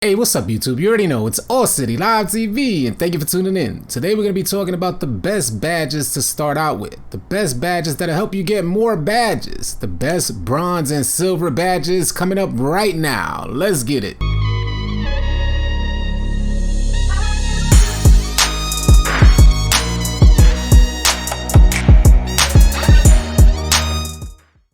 Hey, what's up YouTube? You already know it's AllCity Live TV and thank you for tuning in. Today we're going to be talking about the best badges to start out with. The best badges that'll help you get more badges. The best bronze and silver badges coming up right now. Let's get it.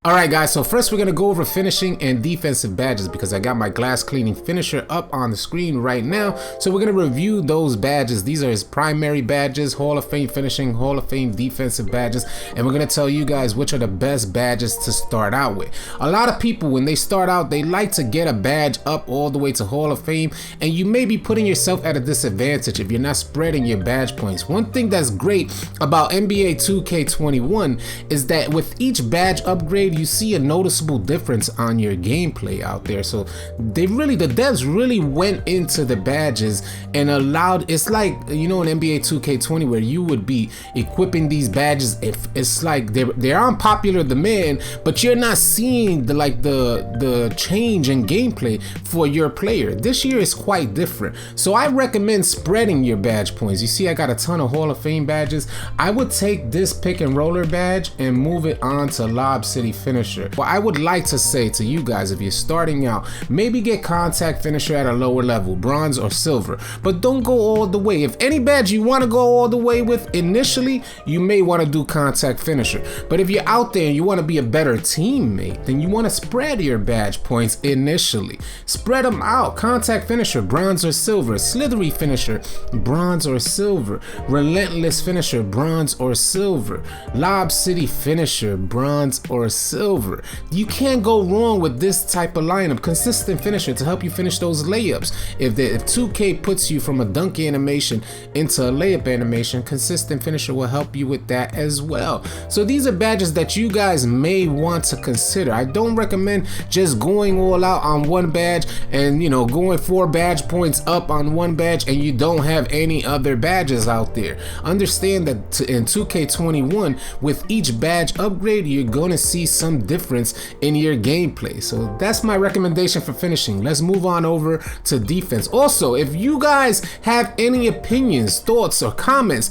Alright guys, so first we're going to go over finishing and defensive badges because I got my glass cleaning finisher up on the screen right now. So we're going to review those badges. These are his primary badges, Hall of Fame finishing, Hall of Fame defensive badges, and we're going to tell you guys which are the best badges to start out with. A lot of people, when they start out, they like to get a badge up all the way to Hall of Fame, and you may be putting yourself at a disadvantage if you're not spreading your badge points. One thing that's great about NBA 2K21 is that with each badge upgrade, you see a noticeable difference on your gameplay out there. So the devs really went into the badges and allowed, it's like, you know, in NBA 2K20 where you would be equipping these badges, if it's like they're on popular demand, but you're not seeing the change in gameplay for your player. This year is quite different, so I recommend spreading your badge points. You see I got a ton of Hall of Fame badges. I would take this pick and roller badge and move it on to AllCity finisher. Well, I would like to say to you guys, if you're starting out, maybe get contact finisher at a lower level, bronze or silver, but don't go all the way. If any badge you want to go all the way with initially, you may want to do contact finisher. But if you're out there and you want to be a better teammate, then you want to spread your badge points initially. Spread them out. Contact finisher, bronze or silver. Slithery finisher, bronze or silver. Relentless finisher, bronze or silver. AllCity finisher, bronze or silver. You can't go wrong with this type of lineup. Consistent finisher to help you finish those layups. If 2K puts you from a dunk animation into a layup animation, consistent finisher will help you with that as well. So these are badges that you guys may want to consider. I don't recommend just going all out on one badge and, you know, going 4 badge points up on one badge and you don't have any other badges out there. Understand that in 2K21, with each badge upgrade, you're gonna see some difference in your gameplay. So that's my recommendation for finishing. Let's move on over to defense. Also, if you guys have any opinions, thoughts, or comments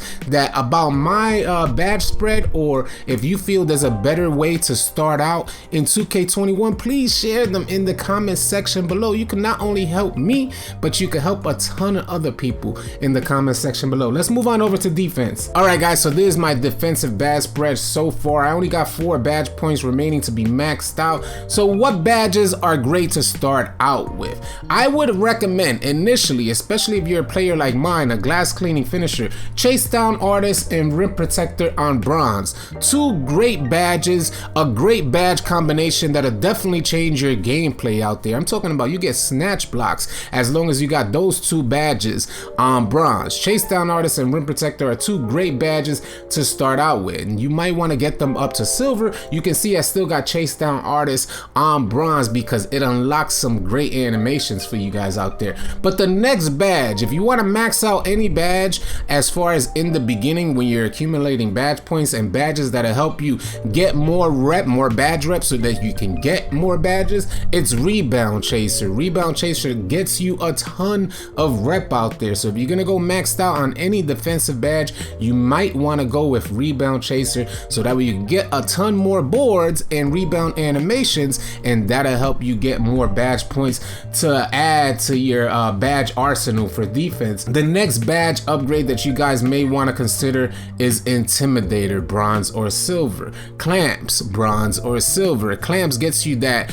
about my badge spread, or if you feel there's a better way to start out in 2K21, please share them in the comment section below. You can not only help me, but you can help a ton of other people in the comment section below. Let's move on over to defense. Alright guys, so this is my defensive badge spread so far. I only got 4 badge points remaining to be maxed out. So what badges are great to start out with? I would recommend initially, especially if you're a player like mine, a glass cleaning finisher, chase down artist and rim protector on bronze. 2 great badges, a great badge combination that'll definitely change your gameplay out there. I'm talking about you get snatch blocks as long as you got those 2 badges on bronze. Chase down artist and rim protector are 2 great badges to start out with, and you might want to get them up to silver. You can see I still got chase down artists on bronze because it unlocks some great animations for you guys out there. But the next badge, if you want to max out any badge as far as in the beginning when you're accumulating badge points and badges that'll help you get more badge reps so that you can get more badges, it's rebound chaser. Rebound chaser gets you a ton of rep out there. So if you're gonna go maxed out on any defensive badge, you might want to go with rebound chaser, so that way you can get a ton more boards and rebound animations, and that'll help you get more badge points to add to your badge arsenal for defense. The next badge upgrade that you guys may want to consider is Intimidator, bronze or silver. Clamps, bronze or silver. Clamps gets you that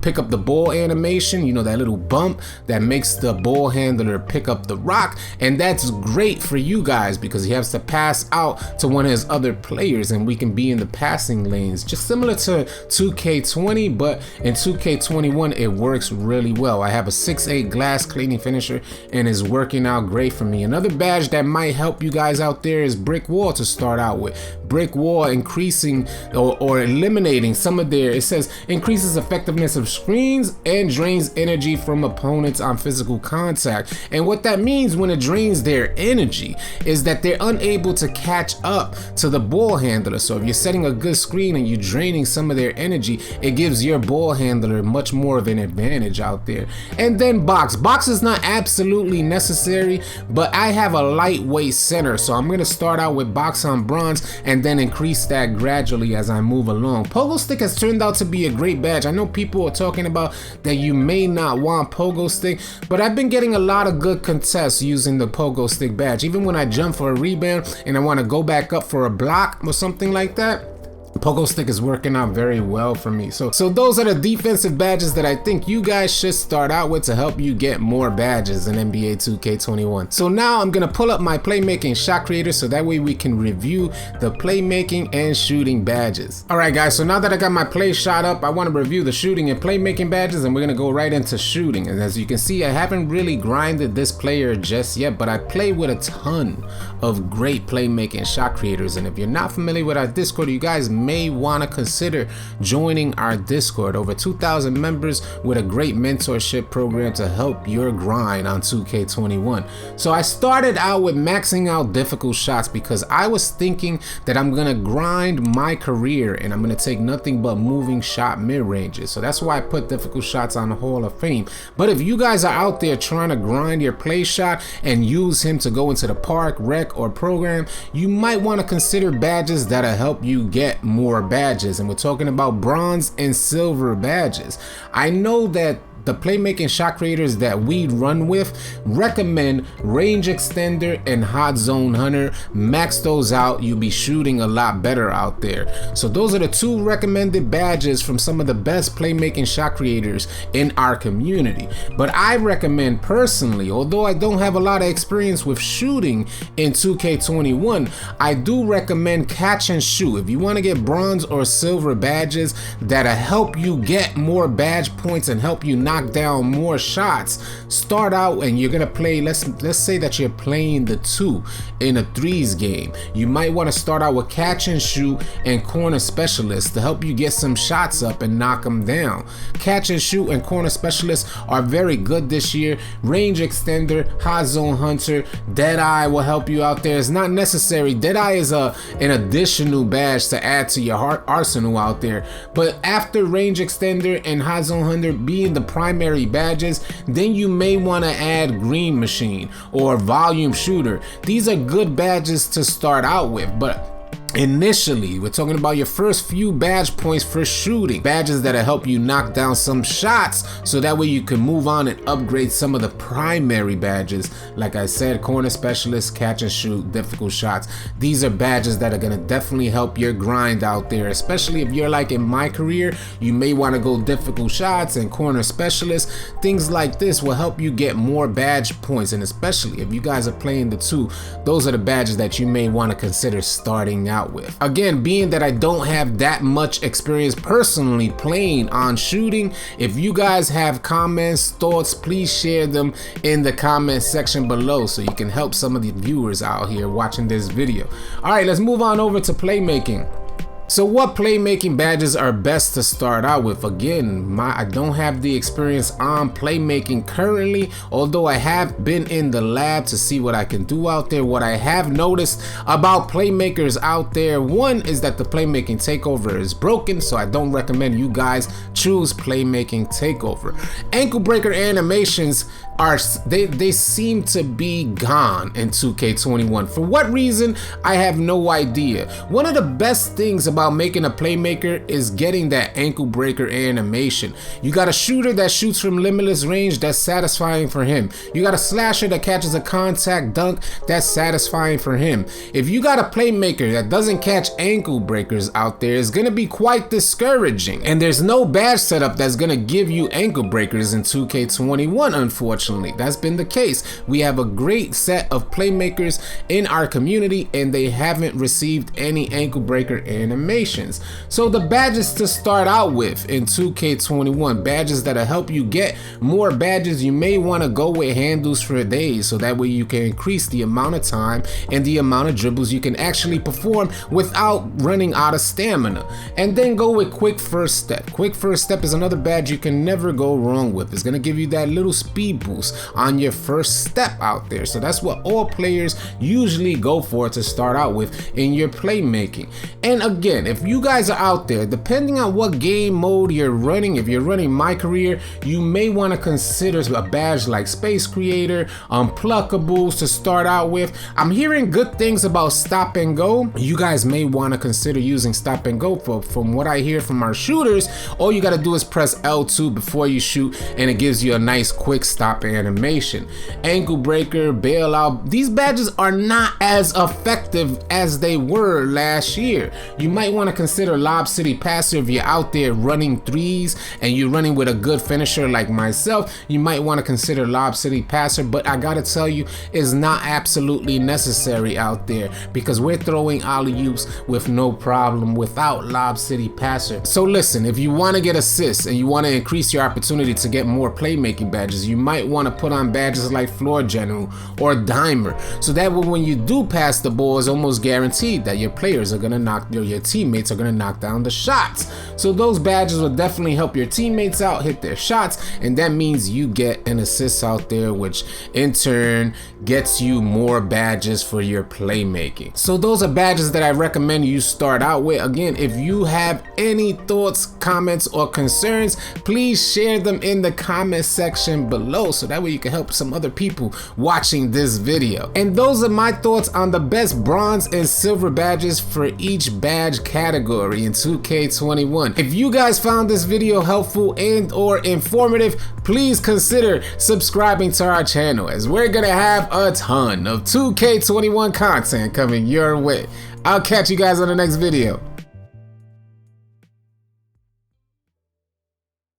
pick up the ball animation, you know, that little bump that makes the ball handler pick up the rock, and that's great for you guys because he has to pass out to one of his other players and we can be in the passing lanes, just similar to 2K20, but in 2K21 it works really well. I have a 6'8" glass cleaning finisher and it's working out great for me. Another badge that might help you guys out there is brick wall to start out with. brick wall, increasing or eliminating some of their, it says, increases effectiveness of screens and drains energy from opponents on physical contact. And what that means when it drains their energy is that they're unable to catch up to the ball handler. So if you're setting a good screen and you're draining some of their energy, it gives your ball handler much more of an advantage out there. And then box is not absolutely necessary, but I have a lightweight center, so I'm gonna start out with box on bronze and then increase that gradually as I move along. Pogo stick has turned out to be a great badge. I know people are talking about that you may not want pogo stick, but I've been getting a lot of good contests using the pogo stick badge. Even when I jump for a rebound and I want to go back up for a block or something like that, pogo stick is working out very well for me. So those are the defensive badges that I think you guys should start out with to help you get more badges in NBA 2K21. So now I'm gonna pull up my playmaking shot creator so that way we can review the playmaking and shooting badges. All right, guys, so now that I got my play shot up, I want to review the shooting and playmaking badges, and we're gonna go right into shooting. And as you can see, I haven't really grinded this player just yet, but I play with a ton of great playmaking shot creators. And if you're not familiar with our Discord, you guys may want to consider joining our Discord. Over 2,000 members with a great mentorship program to help your grind on 2K21. So I started out with maxing out difficult shots because I was thinking that I'm gonna grind my career and I'm gonna take nothing but moving shot mid-ranges. So that's why I put difficult shots on the Hall of Fame. But if you guys are out there trying to grind your play shot and use him to go into the park, rec, or program, you might want to consider badges that'll help you get more badges. And we're talking about bronze and silver badges. I know that the playmaking shot creators that we run with recommend range extender and hot zone hunter. Max those out, you'll be shooting a lot better out there. So those are the two recommended badges from some of the best playmaking shot creators in our community. But I recommend personally, although I don't have a lot of experience with shooting in 2K21, I do recommend catch and shoot. If you want to get bronze or silver badges that'll help you get more badge points and help you knock down more shots, start out and you're gonna play, let's say that you're playing the 2 in a 3s game. You might want to start out with catch and shoot and corner specialist to help you get some shots up and knock them down. Catch and shoot and corner specialist are very good this year. Range extender, hot zone hunter, Deadeye will help you out there. It's not necessary. Deadeye is an additional badge to add to your arsenal out there, but after range extender and hot zone hunter being the primary badges, then you may want to add green machine or volume shooter. These are good badges to start out with, but initially, we're talking about your first few badge points for shooting. Badges that'll help you knock down some shots so that way you can move on and upgrade some of the primary badges. Like I said, corner specialist, catch and shoot, difficult shots. These are badges that are gonna definitely help your grind out there, especially if you're like in my career, you may wanna go difficult shots and corner specialist. Things like this will help you get more badge points, and especially if you guys are playing the 2, those are the badges that you may wanna consider starting out with. Again, being that I don't have that much experience personally playing on shooting, if you guys have comments, thoughts, please share them in the comment section below so you can help some of the viewers out here watching this video. All right, let's move on over to playmaking. So what playmaking badges are best to start out with? Again, I don't have the experience on playmaking currently, although I have been in the lab to see what I can do out there. What I have noticed about playmakers out there, one is that the playmaking takeover is broken, so I don't recommend you guys choose playmaking takeover. Ankle breaker animations they seem to be gone in 2K21. For what reason, I have no idea. One of the best things about making a playmaker is getting that ankle breaker animation. You got a shooter that shoots from limitless range, that's satisfying for him. You got a slasher that catches a contact dunk, that's satisfying for him. If you got a playmaker that doesn't catch ankle breakers out there, it's gonna be quite discouraging. And there's no badge setup that's gonna give you ankle breakers in 2K21, unfortunately. That's been the case. We have a great set of playmakers in our community and they haven't received any ankle breaker animation. animations. So the badges to start out with in 2K21, badges that'll help you get more badges, you may want to go with handles for days, so that way you can increase the amount of time and the amount of dribbles you can actually perform without running out of stamina. And then go with quick first step. Quick first step is another badge you can never go wrong with. It's gonna give you that little speed boost on your first step out there. So that's what all players usually go for to start out with in your playmaking. And again, if you guys are out there, depending on what game mode you're running, if you're running My Career, you may want to consider a badge like Space Creator, Unpluggables to start out with. I'm hearing good things about Stop and Go. You guys may want to consider using Stop and Go. From what I hear from our shooters, all you got to do is press L2 before you shoot and it gives you a nice quick stop animation. Ankle Breaker, Bailout, these badges are not as effective as they were last year. You might want to consider AllCity Passer if you're out there running threes and you're running with a good finisher like myself. You might want to consider AllCity Passer, but I gotta tell you, it's not absolutely necessary out there because we're throwing alley-oops with no problem without AllCity Passer. So listen, if you want to get assists and you want to increase your opportunity to get more playmaking badges, you might want to put on badges like Floor General or Dimer, so that way when you do pass the ball, it's almost guaranteed that your players are gonna knock, your teammates are gonna knock down the shots. So those badges will definitely help your teammates out hit their shots, and that means you get an assist out there, which in turn gets you more badges for your playmaking. So those are badges that I recommend you start out with. Again, if you have any thoughts, comments, or concerns, please share them in the comment section below, so that way you can help some other people watching this video. And those are my thoughts on the best bronze and silver badges for each badge category in 2K21. If you guys found this video helpful and or informative, please consider subscribing to our channel, as we're gonna have a ton of 2K21 content coming your way. I'll catch you guys on the next video.